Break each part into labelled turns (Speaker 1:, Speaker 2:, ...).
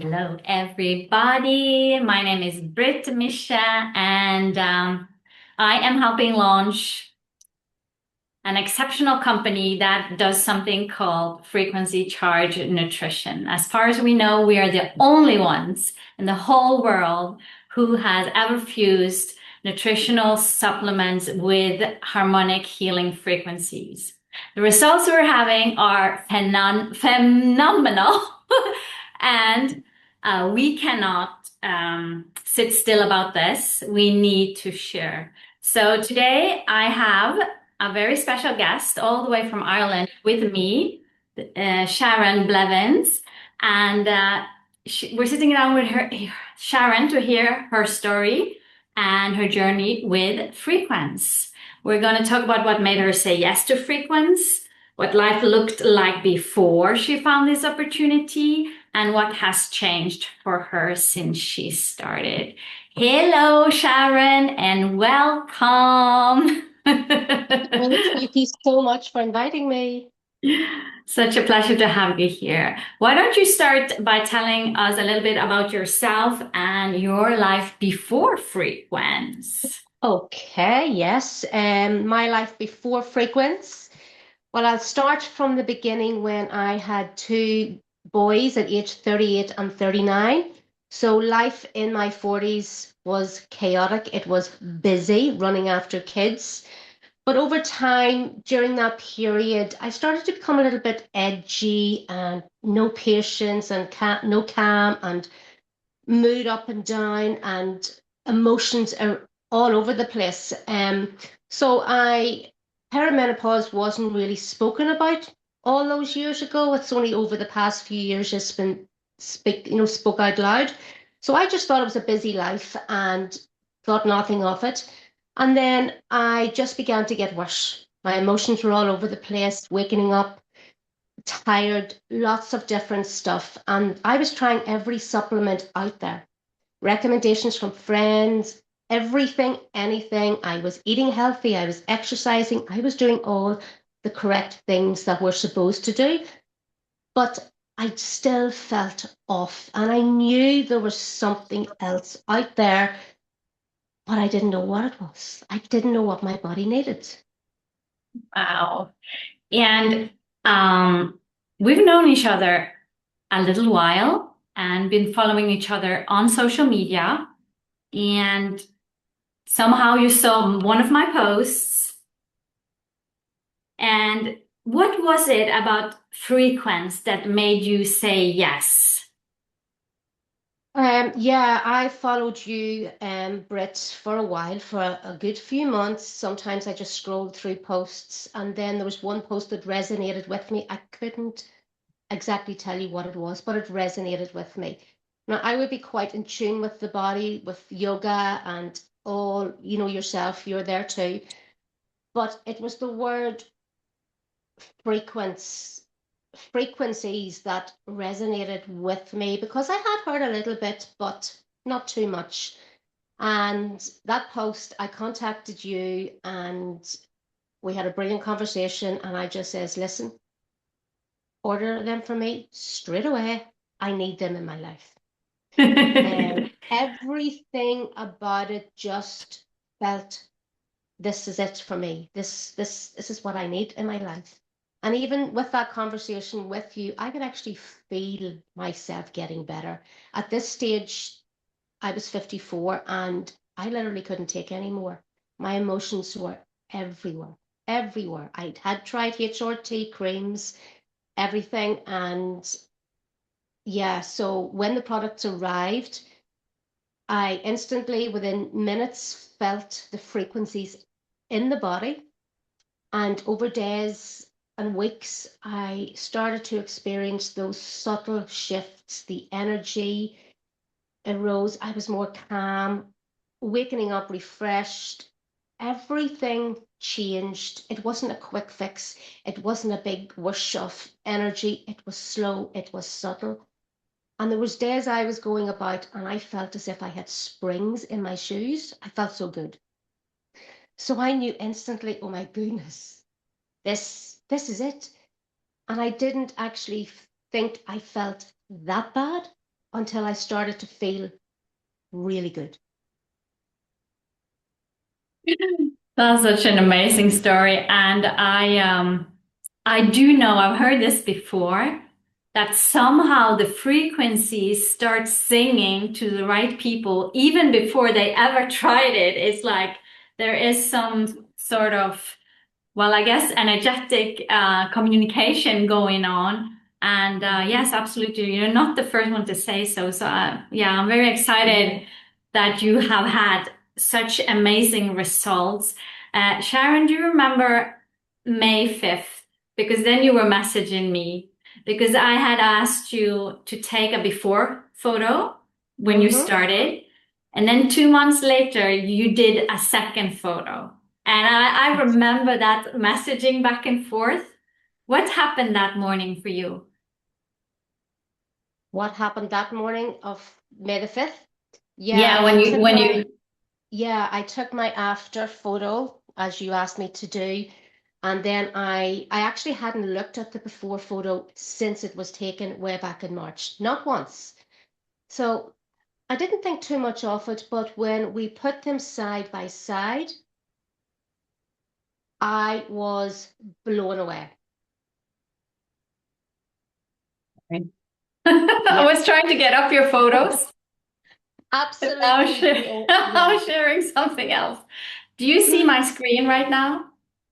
Speaker 1: Hello, everybody. My name is Britt Misha, and I am helping launch an exceptional company that does something called frequency charge nutrition. As far as we know, we are the only ones in the whole world who has ever fused nutritional supplements with harmonic healing frequencies. The results we're having are phenomenal, and we cannot sit still about this. We need to share. So today I have a very special guest all the way from Ireland with me, Sharon Belvins. And we're sitting down with Sharon, to hear her story and her journey with Frequence. We're going to talk about what made her say yes to Frequence, what life looked like before she found this opportunity, and what has changed for her since she started. Hello, Sharon, and welcome.
Speaker 2: Well, thank you so much for inviting me.
Speaker 1: Such a pleasure to have you here. Why don't you start by telling us a little bit about yourself and your life before Frequence?
Speaker 2: Okay, yes. My life before Frequence. Well, I'll start from the beginning when I had two boys at age 38 and 39. So life in my 40s was chaotic. It was busy running after kids. But over time, during that period, I started to become a little bit edgy and no patience and no calm and mood up and down and emotions are all over the place. So perimenopause wasn't really spoken about all those years ago. It's only over the past few years it's been spoke out loud. So I just thought it was a busy life and thought nothing of it. And then I just began to get worse. My emotions were all over the place, waking up tired, lots of different stuff. And I was trying every supplement out there, recommendations from friends, everything, anything. I was eating healthy, I was exercising, I was doing all the correct things that we're supposed to do. But I still felt off, and I knew there was something else out there, but I didn't know what it was. I didn't know what my body needed.
Speaker 1: Wow. And um, we've known each other a little while and been following each other on social media. And somehow you saw one of my posts. And what was it about Frequence that made you say yes?
Speaker 2: Yeah, I followed you, Britt, for a while, for a good few months. Sometimes I just scrolled through posts, and then there was one post that resonated with me. I couldn't exactly tell you what it was, but it resonated with me. Now, I would be quite in tune with the body, with yoga and all, yourself, you're there too. But it was the word frequency, frequencies that resonated with me because I had heard a little bit, but not too much. And that post, I contacted you and we had a brilliant conversation. And I just says, listen, order them for me straight away. I need them in my life. Everything about it just felt this is it for me. This is what I need in my life. And even with that conversation with you, I could actually feel myself getting better. At this stage, I was 54 and I literally couldn't take any more. My emotions were everywhere, everywhere. I had tried HRT creams, everything. And yeah, so when the products arrived, I instantly, within minutes, felt the frequencies in the body. And over days and weeks, I started to experience those subtle shifts. The energy arose. I was more calm, waking up refreshed. Everything changed. It wasn't a quick fix. It wasn't a big whoosh of energy. It was slow. It was subtle. And there was days I was going about and I felt as if I had springs in my shoes. I felt so good. So I knew instantly, oh my goodness, this is it. And I didn't actually think I felt that bad. until I started to feel really good.
Speaker 1: That's such an amazing story. And I do know, I've heard this before, that somehow the frequencies start singing to the right people even before they ever tried it. It's like there is some sort of, well, I guess energetic communication going on. And yes, absolutely. You're not the first one to say so. So yeah, I'm very excited that you have had such amazing results. Sharon, do you remember May 5th? Because then you were messaging me because I had asked you to take a before photo when you
Speaker 2: Mm-hmm.
Speaker 1: started. And then 2 months later, you did a second photo. And I remember that messaging back and forth. What happened that morning for you?
Speaker 2: What happened that morning of May the 5th?
Speaker 1: Yeah,
Speaker 2: I took my after photo as you asked me to do. And then I actually hadn't looked at the before photo since it was taken way back in March, not once. So I didn't think too much of it, but when we put them side by side, I was blown away.
Speaker 1: I
Speaker 2: Yeah,
Speaker 1: was trying to get up your photos. Now
Speaker 2: absolutely.
Speaker 1: I
Speaker 2: Yeah,
Speaker 1: was sharing something else. Do you see my screen right now?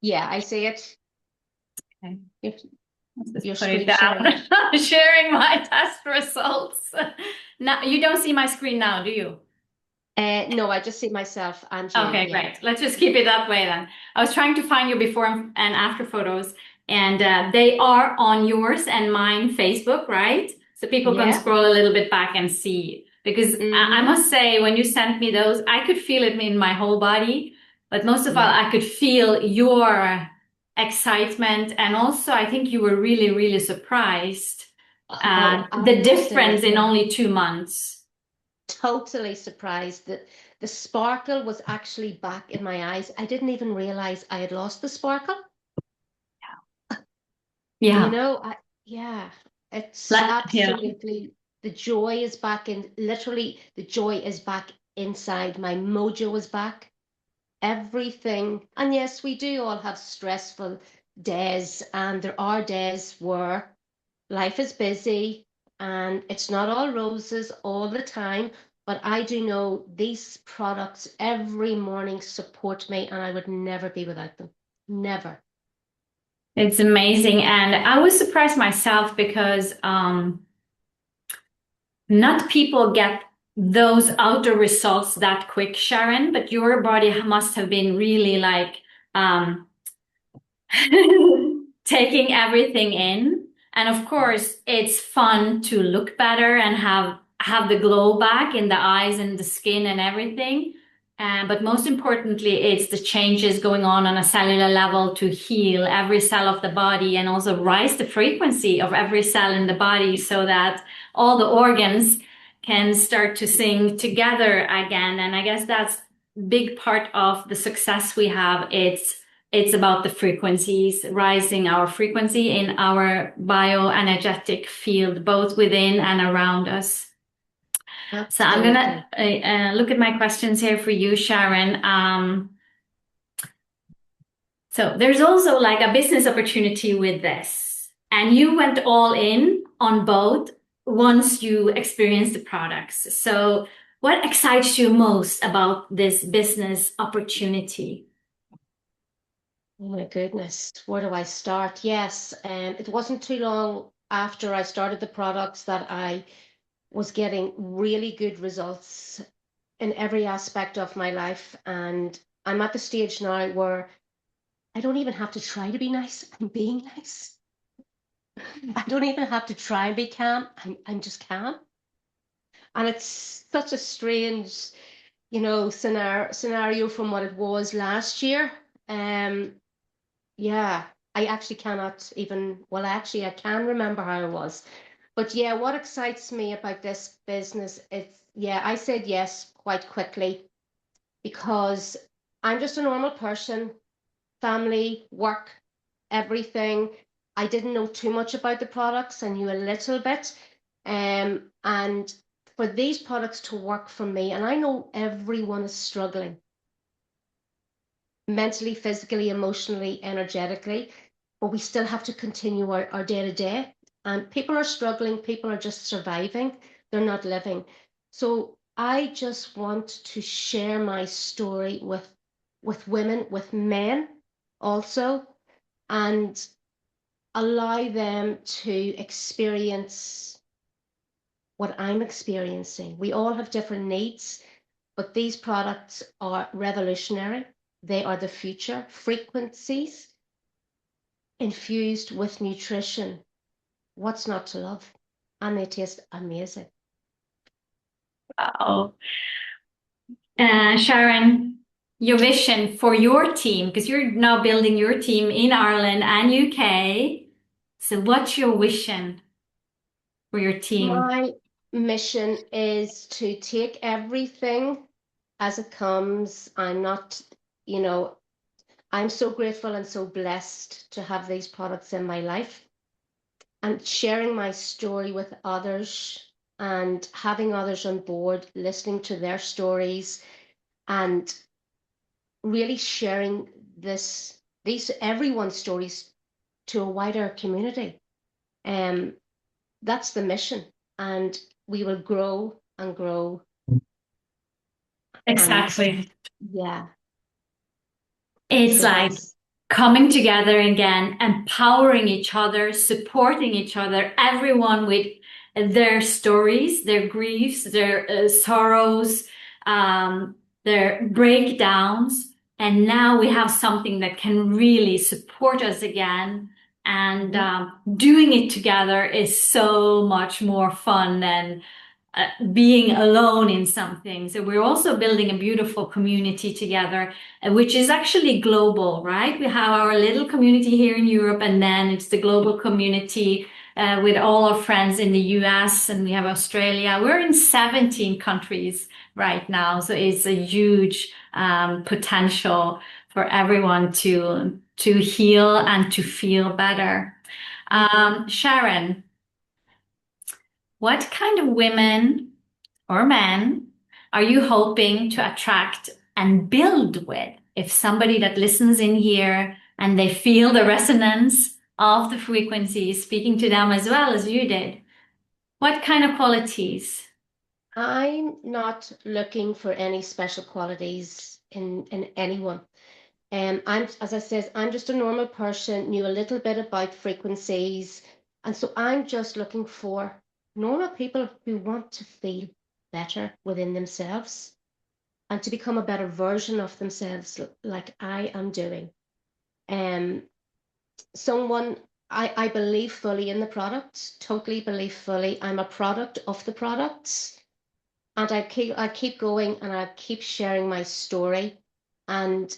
Speaker 2: yeah, I see it.
Speaker 1: Okay,
Speaker 2: Your,
Speaker 1: let's just
Speaker 2: your
Speaker 1: put it
Speaker 2: screen
Speaker 1: down.
Speaker 2: sharing.
Speaker 1: I'm sharing my test results. Now, you don't see my screen now, do you?
Speaker 2: No, I just see myself and you.
Speaker 1: Okay,
Speaker 2: Yeah,
Speaker 1: great. Let's just keep it that way then. I was trying to find your before and after photos, and they are on yours and mine Facebook, right? So people can
Speaker 2: yeah.
Speaker 1: scroll a little bit back and see. Because I
Speaker 2: Mm-hmm.
Speaker 1: must say, when you sent me those, I could feel it in my whole body. But most of all,
Speaker 2: Yeah.
Speaker 1: I could feel your excitement. And also, I think you were really, really surprised
Speaker 2: Oh,
Speaker 1: the difference in
Speaker 2: absolutely.
Speaker 1: only 2 months.
Speaker 2: Totally surprised that the sparkle was actually back in my eyes. I didn't even realize I had lost the sparkle. You
Speaker 1: Yeah.
Speaker 2: know, yeah, it's
Speaker 1: Yeah.
Speaker 2: absolutely the joy is back in literally the joy is back inside. My mojo is back. Everything. And yes, we do all have stressful days, and there are days where life is busy and it's not all roses all the time. But I do know these products every morning support me, and I would never be without them. Never.
Speaker 1: It's amazing. And I was surprised myself because not people get those outer results that quick, Sharon, but your body must have been really like um, taking everything in. And of course, it's fun to look better and have the glow back in the eyes and the skin and everything. But most importantly, it's the changes going on a cellular level to heal every cell of the body and also rise the frequency of every cell in the body so that all the organs can start to sing together again. And I guess that's big part of the success we have. It's about the frequencies, rising our frequency in our bioenergetic field, both within and around us. So I'm gonna
Speaker 2: Absolutely.
Speaker 1: look at my questions here for you, Sharon. So there's also like a business opportunity with this, and you went all in on both once you experienced the products. So what excites you most about this business opportunity?
Speaker 2: Oh my goodness, where do I start? Yes, it wasn't too long after I started the products that I was getting really good results in every aspect of my life. And I'm at the stage now where I don't even have to try to be nice. I'm being nice. I don't even have to try and be calm. I'm just calm. And it's such a strange, scenario from what it was last year. Um, Yeah, I actually cannot even, well, actually, I can remember how I was. But yeah, what excites me about this business is, yeah, I said yes quite quickly because I'm just a normal person, family, work, everything. I didn't know too much about the products. I knew a little bit. And for these products to work for me, and I know everyone is struggling mentally, physically, emotionally, energetically, but we still have to continue our day to day. And people are struggling, people are just surviving, they're not living. So I just want to share my story with women, with men also, and allow them to experience what I'm experiencing. We all have different needs, but these products are revolutionary. They are the future. Frequencies infused with nutrition. What's not to love? And they taste amazing.
Speaker 1: Wow. Sharon, your vision for your team, because you're now building your team in Ireland and UK. So what's your vision for your team?
Speaker 2: My mission is to take everything as it comes. I'm not, you know, I'm so grateful and so blessed to have these products in my life and sharing my story with others and having others on board, listening to their stories and really sharing these everyone's stories to a wider community. Um, that's the mission, and we will grow and grow, and
Speaker 1: Exactly.
Speaker 2: yeah.
Speaker 1: It's
Speaker 2: So
Speaker 1: like
Speaker 2: that's
Speaker 1: coming together again, empowering each other, supporting each other, everyone with their stories, their griefs, their sorrows, their breakdowns. And now we have something that can really support us again. And
Speaker 2: mhm,
Speaker 1: doing it together is so much more fun than being alone in something. So we're also building a beautiful community together, which is actually global, right? We have our little community here in Europe, and then it's the global community with all our friends in the US, and we have Australia. We're in 17 countries right now, so it's a huge potential for everyone to heal and to feel better.
Speaker 2: mhm.
Speaker 1: Sharon, what kind of women or men are you hoping to attract and build with? If somebody that listens in here and they feel the resonance of the frequency speaking to them as well as you did, what kind of qualities?
Speaker 2: I'm not looking for any special qualities in anyone. I'm, as I said, I'm just a normal person, knew a little bit about frequencies, and so I'm just looking for normal people who want to feel better within themselves and to become a better version of themselves, like I am doing. Um, someone I believe fully in the product, totally believe fully. I'm a product of the products, and I keep going and I keep sharing my story and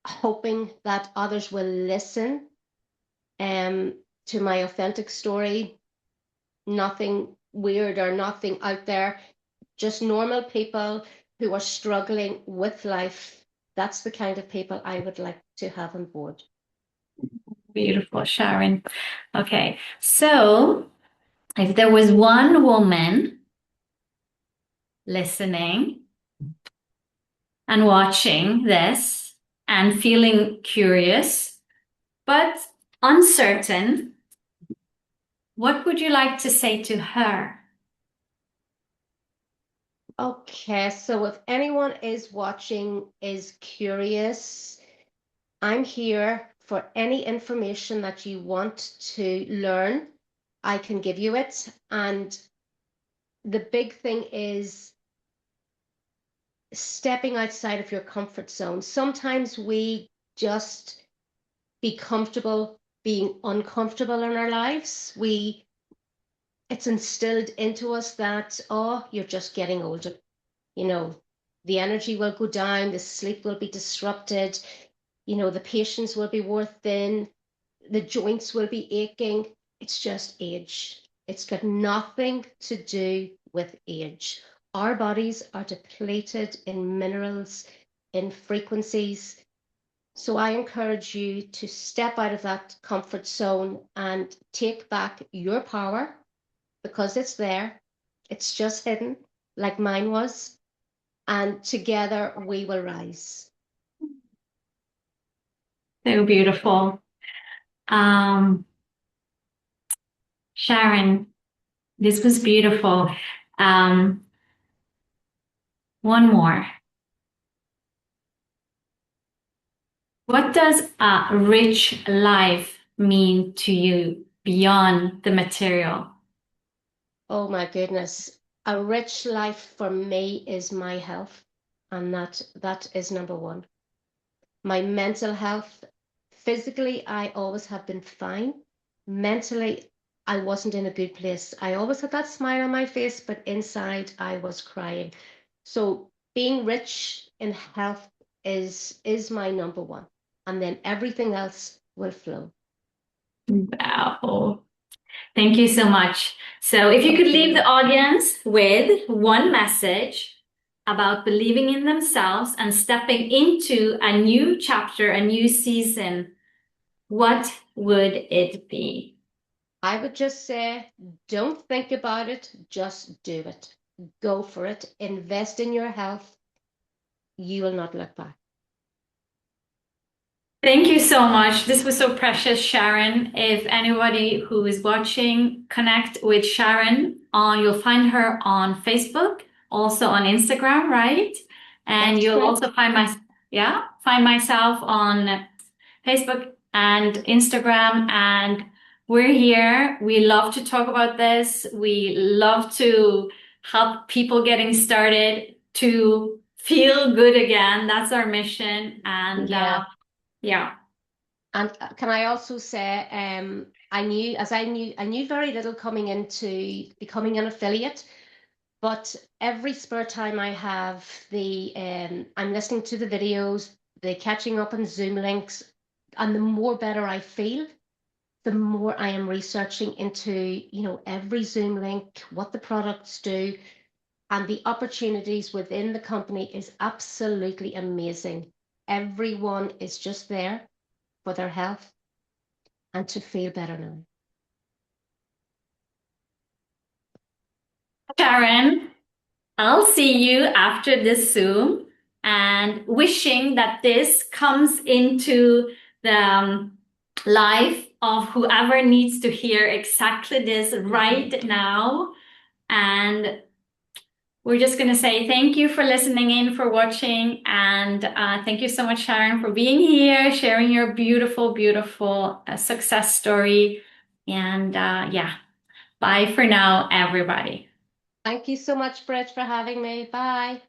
Speaker 2: hoping that others will listen um, to my authentic story. Nothing weird or nothing out there, just normal people who are struggling with life. That's the kind of people I would like to have on board.
Speaker 1: Beautiful, Sharon. Okay, so if there was one woman listening and watching this and feeling curious, but uncertain, what would you like to say to her?
Speaker 2: Okay, so if anyone is watching, is curious, I'm here for any information that you want to learn. I can give you it. And the big thing is stepping outside of your comfort zone. Sometimes we just be comfortable being uncomfortable in our lives. It's instilled into us that, oh, you're just getting older. You know, the energy will go down, the sleep will be disrupted, the patience will be wore thin, the joints will be aching. It's just age. It's got nothing to do with age. Our bodies are depleted in minerals, in frequencies. So I encourage you to step out of that comfort zone and take back your power because it's there. It's just hidden, like mine was. And together we will rise.
Speaker 1: So beautiful. Um, Sharon, this was beautiful. Um, one more. What does a rich life mean to you beyond the material?
Speaker 2: Oh my goodness. A rich life for me is my health, and that is number one. My mental health, physically, I always have been fine. Mentally, I wasn't in a good place. I always had that smile on my face, but inside I was crying. So being rich in health is my number one. And then everything else will flow.
Speaker 1: Wow. Thank you so much. So, if you
Speaker 2: Thank
Speaker 1: could leave
Speaker 2: you.
Speaker 1: the audience with one message about believing in themselves and stepping into a new chapter, a new season, what would it be?
Speaker 2: I would just say, don't think about it, just do it. Go for it. Invest in your health. You will not look back.
Speaker 1: Thank you so much. This was so precious, Sharon. If anybody who is watching, connect with Sharon on, you'll find her on Facebook, also on Instagram, right? And
Speaker 2: That's
Speaker 1: you'll
Speaker 2: correct.
Speaker 1: also find myself on Facebook and Instagram. And we're here. We love to talk about this. We love to help people getting started to feel good again. That's our mission. And
Speaker 2: Yeah.
Speaker 1: yeah.
Speaker 2: And can I also say, I knew very little coming into becoming an affiliate, but every spare time I have, I'm listening to the videos, the catching up on Zoom links, and the more better I feel, the more I am researching into, every Zoom link, what the products do, and the opportunities within the company is absolutely amazing. Everyone is just there for their health and to feel better now.
Speaker 1: Sharon, I'll see you after this Zoom and wishing that this comes into the life of whoever needs to hear exactly this right now. And we're just going to say thank you for listening in, for watching, and thank you so much, Sharon, for being here, sharing your beautiful, beautiful success story. And yeah, bye for now, everybody.
Speaker 2: Thank you so much, Britt, for having me. Bye.